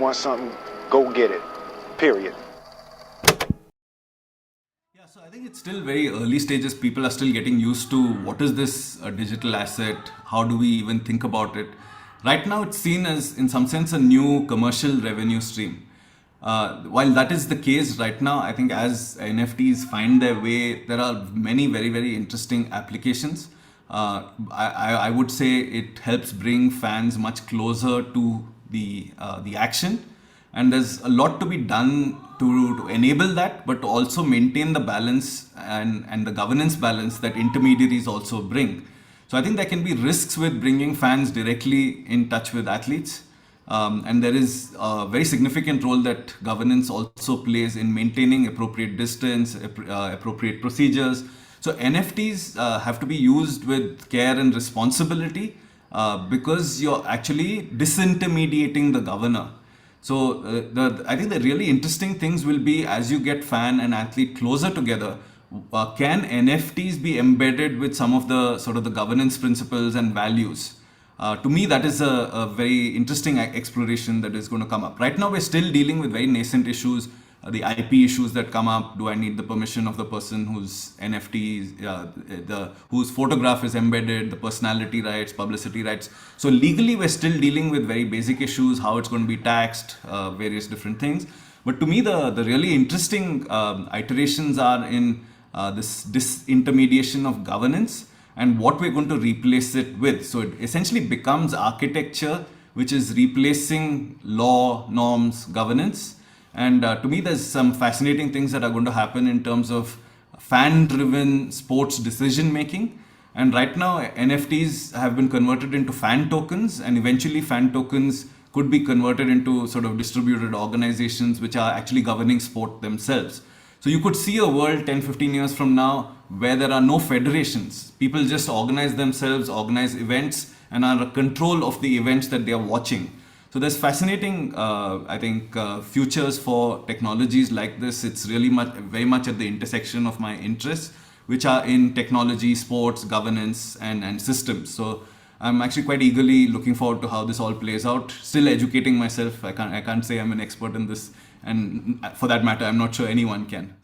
want something, go get it. Period. Yeah, so I think it's still very early stages. People are still getting used to what is this digital asset? How do we even think about it? Right now, it's seen as, in some sense, a new commercial revenue stream. While that is the case right now, I think as NFTs find their way, there are many very, very interesting applications. I would say it helps bring fans much closer to the action, and there's a lot to be done to enable that, but to also maintain the balance and the governance balance that intermediaries also bring. So I think there can be risks with bringing fans directly in touch with athletes. And there is a very significant role that governance also plays in maintaining appropriate distance, appropriate procedures. So NFTs have to be used with care and responsibility because you're actually disintermediating the governor. So I think the really interesting things will be, as you get fan and athlete closer together, can NFTs be embedded with some of the sort of the governance principles and values? To me, that is a very interesting exploration that is going to come up. Right now, we're still dealing with very nascent issues, the IP issues that come up. Do I need the permission of the person whose NFT, whose photograph is embedded, the personality rights, publicity rights? So legally, we're still dealing with very basic issues, how it's going to be taxed, various different things. But to me, the really interesting iterations are in this disintermediation of governance and what we're going to replace it with. So it essentially becomes architecture which is replacing law, norms, governance. And to me, there's some fascinating things that are going to happen in terms of fan-driven sports decision-making. And right now, NFTs have been converted into fan tokens, and eventually fan tokens could be converted into sort of distributed organizations which are actually governing sport themselves. So you could see a world 10, 15 years from now where there are no federations. People just organize themselves, organize events, and are in control of the events that they are watching. So there's fascinating, I think, futures for technologies like this. It's really very much at the intersection of my interests, which are in technology, sports, governance, and systems. So I'm actually quite eagerly looking forward to how this all plays out. Still educating myself. I can't say I'm an expert in this. And for that matter, I'm not sure anyone can.